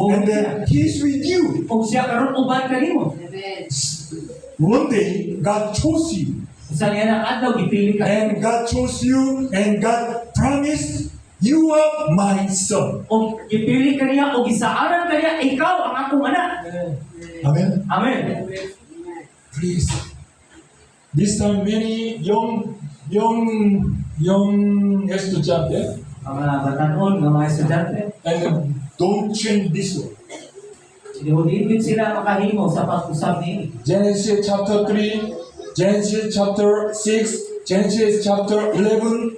and then He is with you. O siya karon uban kanimo. One day, God chose you. Sa niya na adlaw gipili ka. And God chose you, and God promised, you are my son. O gipili ka niya o gisaaran ka niya, ikaw ang akong anak. Amen. Amen. Please. This time, many young estudiantes, Ang mga batanon, mga estudyante, and don't change this one. hindi sila makahimo sa pag-usap ni Genesis chapter 3, Genesis chapter 6, Genesis chapter 11.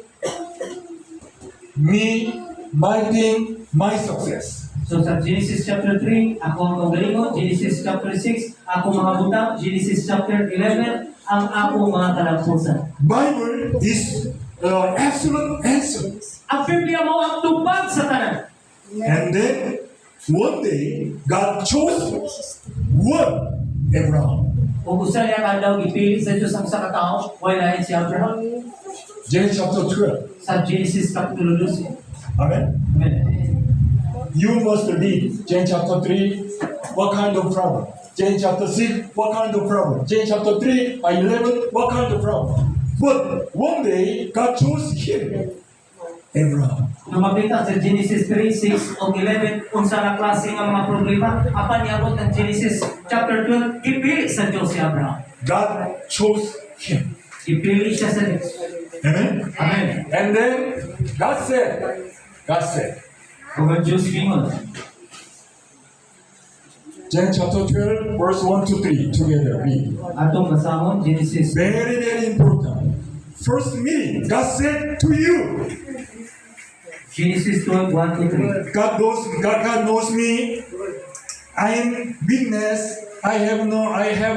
Me, my thing, my success. So sa Genesis chapter 3, ako ang kagalingon. Genesis chapter 6, ako mga butang. Genesis chapter 11, ang ako mga kalampusan. Bible is absolute answer. Ang Biblia mo ang tupad sa tanan. And then one day God chose one Abraham. Kung gusto niya kadaw ipili sa Diyos ang sa katao, wala si Abraham. Genesis chapter 12. Sa Genesis chapter 12. Amen. Amen. You must read Genesis chapter 3. What kind of problem? Genesis chapter 6. What kind of problem? Genesis chapter 3 or 11. What kind of problem? But one day God chose him, Abraham. Lumapita sa Genesis 3, 6, o 11, kung saan na klase ng mga problema, apan niabot ng Genesis chapter 12, ipili sa Diyos si Abraham. God chose him. Ipili siya sa Diyos. Amen. Amen. And then God said, Kung ang Diyos bingon, Genesis chapter 12, verse 1 to 3, together read. atong masahon, Genesis. Very, very important. First meeting, God said to you, Genesis 12, 1 to 3. God knows me. I am witness. I have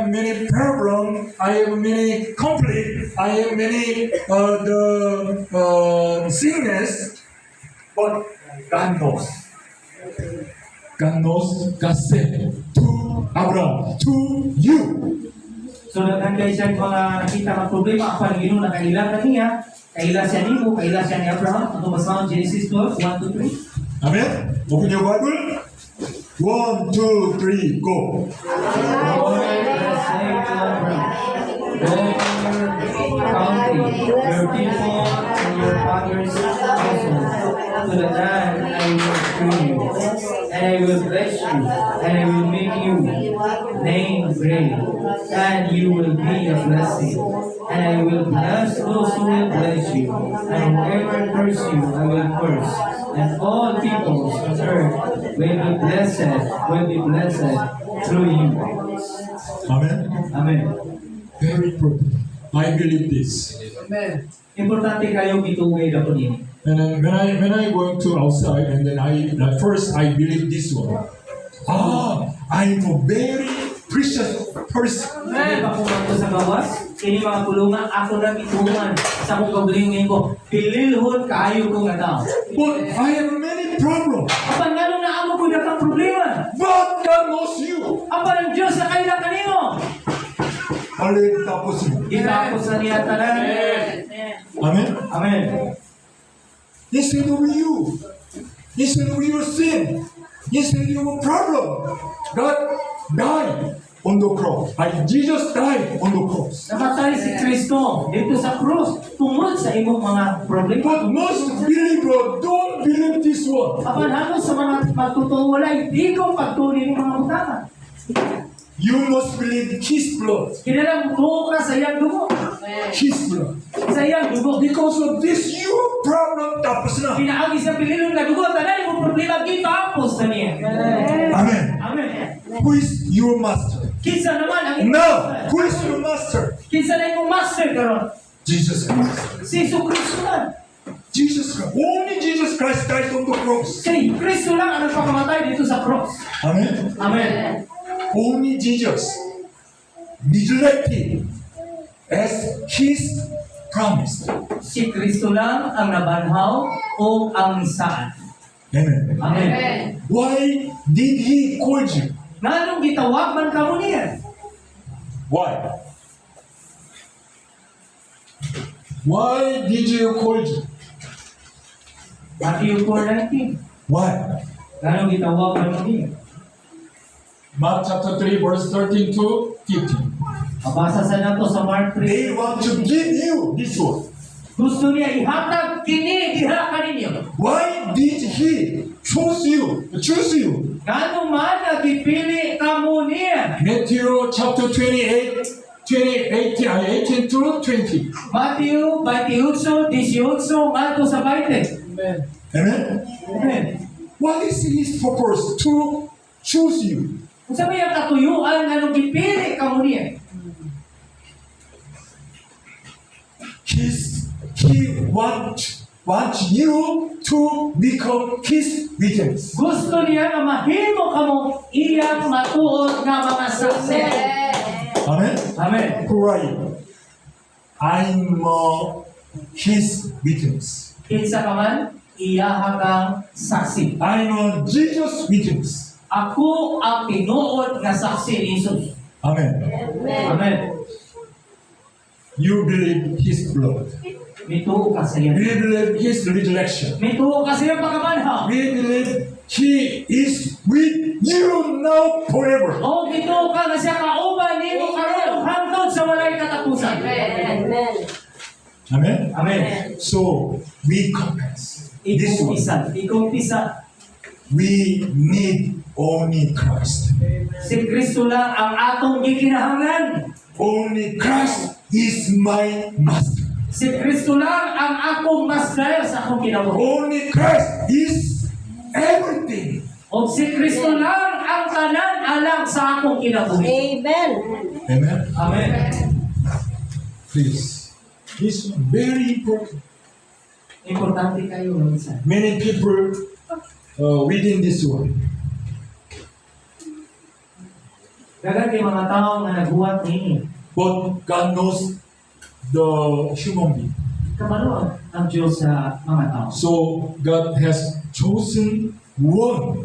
many problem. I have many conflict. I have many sickness. But God knows. God knows. God said to Abraham, to you. So daghan kay siya mga nakita nga problema apan Ginoo nakailang na niya, kaila siya nimo, kaila siya ni Abraham. Ato basahan Genesis 12, 1 to 3. Amen. Open your Bible. 1, 2, 3, go. Lord, bless Abraham. Country, your people and your father's household, to the land I will bring you, and I will bless you, and I will make you name great, and you will be a blessing. And I will bless those who will bless you, and whoever curse you, I will curse. And all peoples on earth will be blessed through you. Amen. Amen. Very important. I believe this. Importante kayo gitungay na po din. And then when I going to outside, and then at first I believe this one. I'm a very precious person. Kaya pa pumunta sa gawas, kini mga kulungan, ako na bitungan sa kong kablingin ko. Pililhon kaayo kong tao. But I have many problems. Apan nga nung naamo ko na kang problema. But God knows you. Apan ang Diyos na kailang kanino. Already tapos mo. Gitapos na niya tanan. Amen. Amen. Instead of you, instead of your sin, instead of your problem, God died on the cross. Jesus died on the cross. Namatay si Kristo dito sa krus tungod sa imong mga problema. But most believers don't believe this one. Apan halos sa mga pagtotoo walay di ko pagtuloy ng mga utama. You must believe His blood. Kinalang buo ka sa iyang dugo. His blood. Sa iyang dugo. Because of this, your problem tapos na. Pinaagi sa pililong na dugo, tanan yung problema gitapos na niya. Amen. Amen. Who is your master? Kinsa naman ang imong Now, master? who is your master? Kinsa na imong master karon? Jesus Christ. Si Jesu Kristo lang. Jesus Christ. Only Jesus Christ died on the cross. Si Kristo lang ang nagpakamatay dito sa cross. Amen. Amen. Only Jesus resurrected as His promise. Si Kristo lang ang nabanhaw o ang saan. Amen. Amen. Why did He call you? Nganong gitawag man kamo niya? Why? Why did you call you? Matthew 4:19. Why? Nganong gitawag man mo niya? Mark chapter 3 verse 13 to 15. Mabasa sa nato sa Mark 3. They want to give you this one. Gusto niya ihatag kini diha kaninyo. Why did He choose you? Ngano man nagipili kamo niya? Matthew chapter 18 to 20. Matthew 28, 18 ngadto sa 20. Amen. Amen. What is His purpose to choose you? Kung sabi ang katuyuan nganong gipili kamo niya? He wants you to become His witness. Gusto niya na mahimo kamo iyang matuod nga mga saksi. Amen. Amen. Who are you? I'm His witness. Kinsa ka man, iyaha kang saksi. I'm a Jesus witness. Ako ang tinuod nga saksi ni Jesus. Amen. Amen. You believe His blood. Mituo ka sa iya. We believe His resurrection. Mituo ka sa iyang pagkamanha. We believe He is with you now forever. O mituo ka na siya kauban nimo karon hangtod sa walay katapusan. Amen. Amen. So we confess this one. Ikumpisa. We need only Christ. Si Kristo lang ang atong gikinahanglan. Only Christ is my master. Si Kristo lang ang akong master sa akong kinabuhi. Only Christ is everything. O si Kristo lang ang tanan alang sa akong kinabuhi. Amen. Amen. Amen. Please. This is very important. Importante kayo ng isa. Many people within this world, Dagan kay mga tao nga nagbuhat niini. but God knows the human being. Kabalo ang Diyos sa mga tao. So God has chosen one,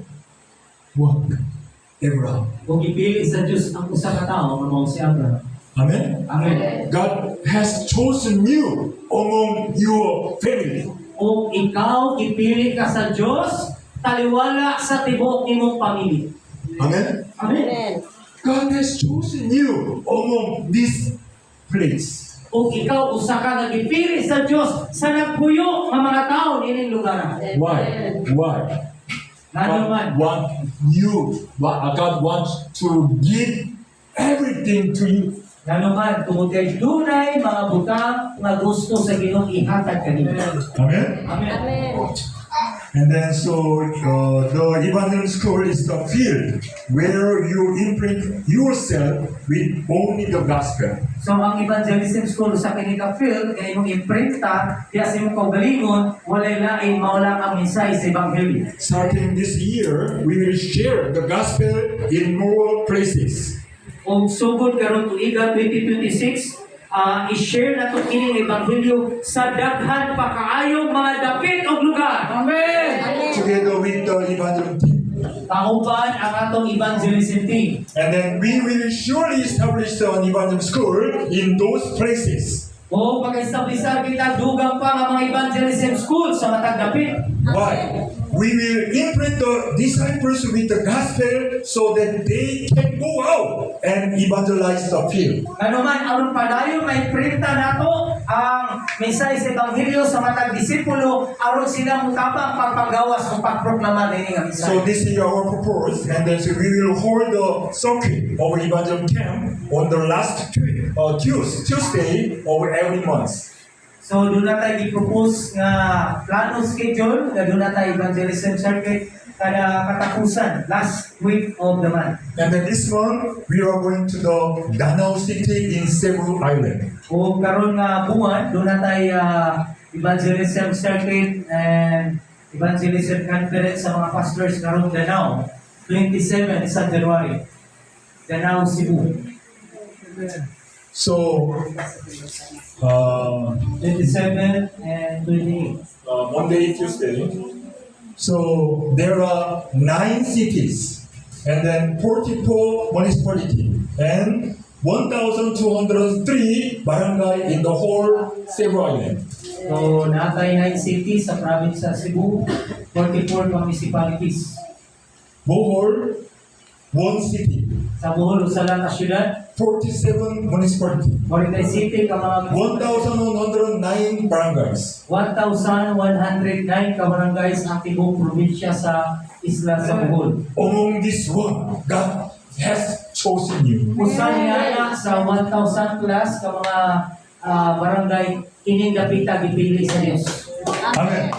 Abraham. Kung ipili sa Diyos ang usa ka tao nga mao si Abraham. Amen. Amen. God has chosen you among your family. Kung ikaw ipili ka sa Diyos, taliwala sa tibok nimong pamilya. Amen. Amen. God has chosen you among this place. Kung ikaw usa ka nagipili sa Diyos sa nagpuyo nga mga tao nining lugar. Why? Why? Ngano man, God wants to give everything to you. ngano man tungod kay dunay mga butang nga gusto sa Ginoo ihatag kanimo. Amen. Amen. And then the Evangelical School is the field where you imprint yourself with only the gospel. So ang evangelism school sa kinika field kay imong imprinta diya sa imong kaugalingon walay lain mawala ang mensahe sa ebanghelyo. Starting this year, we will share the gospel in more places. Kung sugod karon tuiga 2026, i-share na ito kining ebanghelyo sa daghan pa kaayong mga dapit og lugar. Amen. Together with the evangelical team. Kauban ang atong evangelism team. And then we will surely establish an evangelical school in those places. O pag-establishar kita dugang pa nga mga evangelism school sa matag dapit. Why? We will imprint the disciples with the gospel so that they can go out and evangelize the field. Ano man aron padayon may printa nato ang mensahe sa ebanghelyo sa matag disipulo aron sila mutabang pagpagawas o pagproklama dinhi nga So mensahe. this is our purpose, and then so we will hold the circuit of evangelical camp on the last Tuesday of every month. So doon na tayo i-propose nga plano schedule na doon na tayo evangelism circuit kada katapusan last week of the month. And then this month we are going to the Danau City in Cebu Island. O karon nga buwan doon na tayo evangelism circuit and evangelism conference sa mga pastors karon Danau 27 sa January. Danau, Cebu. So 27 and 28. Monday, Tuesday. So there are 9 cities, and then 44 municipalities, and 1,203 barangay in the whole Cebu Island. So natay 9 cities sa province sa Cebu, 44 municipalities. Bohol, 1 city, Sa Bohol, usa lang ka syudad, 47 municipalities, 40 city ka mga 1,109 barangays. 1,109 ka barangays ang tibok probinsya sa isla sa Bohol. Among this one, God has chosen you. Usa niya na sa 1,000 plus ka mga barangay kining dapita gipili sa Dios. Amen.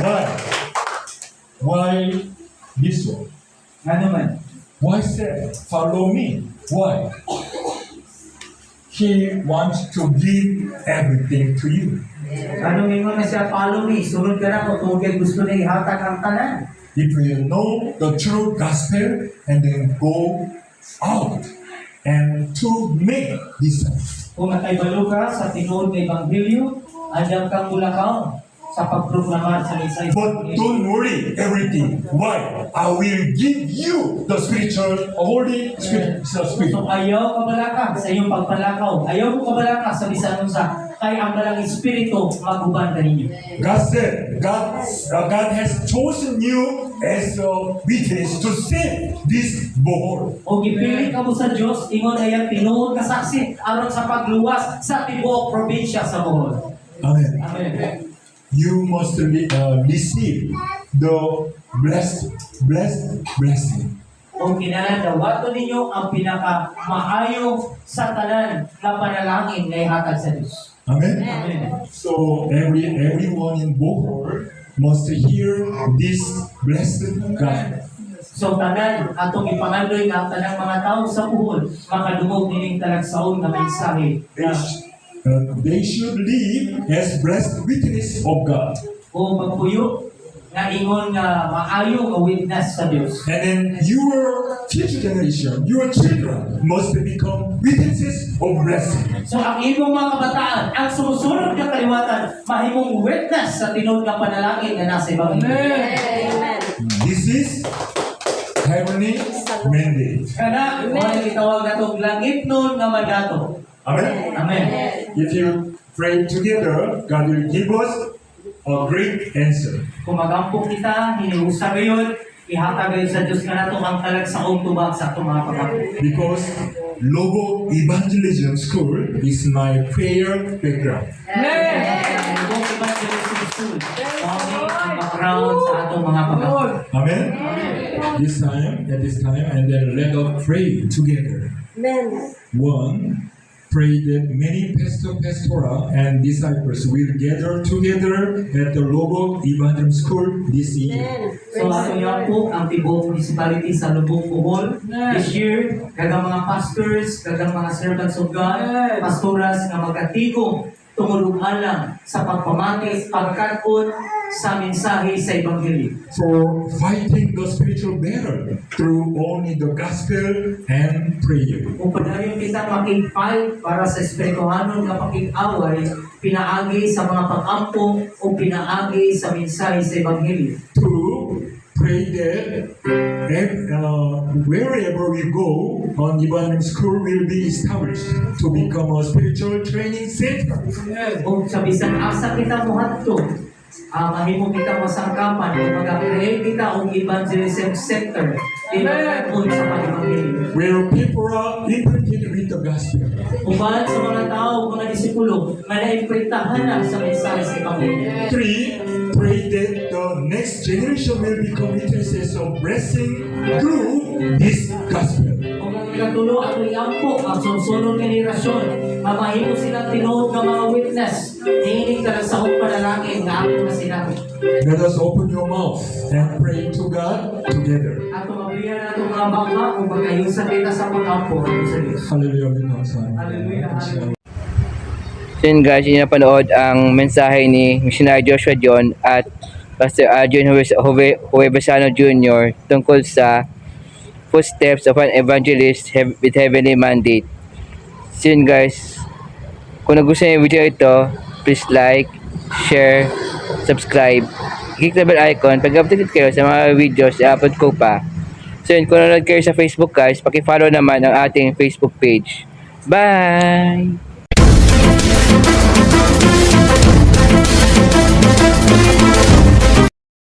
Why? Why this one? Ano man? Why say, follow me? Why? He wants to give everything to you. Ano mingon na siya, follow me, sunod ka na kung tungkol gusto na ihatag ang tanan. If you know the true gospel and then go out and to make disciples. Kung nakaibalo ka sa tinuod ng Ebanghelyo, andam kang mulakaw sa pagproklama sa mensahe. But don't worry everything. Why? I will give you the spiritual, Holy Spirit. So ayaw kabalaka sa iyong pagpalakaw. Ayaw mo kabalaka sa bisan sa kay ang balang espiritu maguban kaninyo. God said, God has chosen you as a witness to save this Bohol. O gipili ka mo sa Dios, ingon ayang tinuod ka saksi aron sa pagluwas sa tibuok probinsya sa Bohol. Amen. Amen. You must receive the blessing. Kung kinahanglan dawato ninyo ang pinaka maayo sa tanan nga panalangin nga ihatag sa Dios. Amen. Amen. So everyone in Bohol must hear this blessed God. So tanan atong ipangadoy nga ang tanang mga tawo sa Bohol makadungog nining talagsaon nga mensahe nga they should live as blessed witness of God. O magpuyo nga ingon nga maayo nga witness sa Dios. And then your future generation, your children, must become witnesses of blessing. So ang imong mga kabataan, ang sumusunod nga kaliwatan, mahimong witness sa tinud nga panalangin nga nasa Ebanghelyo. Amen. This is heavenly mandate. Kana mo ang gitawag natong langit nun nga mandato. Amen. Amen. If you pray together, God will give us a great answer. Kung magampok kita, hiniusa gayon, ihatag gayon sa Diyos nga nato ang talagsaong tubag sa atong mga pagkakas. Because Logo Evangelism School is my prayer background. Kung evangelism school, mao ang background sa atong mga pagkakas. Amen. At this time, and then let us pray together. Amen. One, pray that many pastoral and disciples will gather together at the Logo Evangelism School this year. Amen. So atong yapo ang Tibok Municipality sa Lubong, Bohol this year, kagang mga pastors, kagang mga servants of God, pastoras nga magkatigong tumulong alang sa pagpamatis, pagkaton sa mensahe sa Ebanghelyo. For fighting the spiritual battle through only the gospel and prayer. Kung padayon kita makig-fight para sa espirituhanon nga pakig-away, pinaagi sa mga pag-ampong o pinaagi sa mensahe sa Ebanghelyo. To pray that wherever we go, on Evangelism School will be established to become a spiritual training center. Kung sa bisan asa kita muhadto, mahimo kita masangkapan kung mag-create kita og evangelism center kung sa pag-ebanghelyo. Where people are imprinted with the gospel. Uban sa mga tao, mga disipulo, nga naimprintahan na sa mensahe sa Ebanghelyo. 3, pray that the next generation will become witnesses of blessing through this gospel. Kung ang ikatulo at iampo ang sunod generasyon, mahimo silang tinuod ng mga witness, hihinig ka sa akong panalangin nga ako na sinabi. Let us open your mouth and pray to God together. At tumabigyan na itong mga bangka kung magkayusan kita sa pag-ampo sa Diyos. Hallelujah. Hallelujah. So yun guys, yun na panood ang mensahe ni Missionary Joshua John at Pastor Adrian Huevesano Jr. tungkol sa footsteps of an evangelist with heavenly mandate. So yun guys, kung nagustuhan yung video ito, please like, share, subscribe, click the bell icon pag updated kayo sa mga videos na upload ko pa. So yun, kung nanonood kayo sa Facebook guys, paki-follow naman ang ating Facebook page. Bye!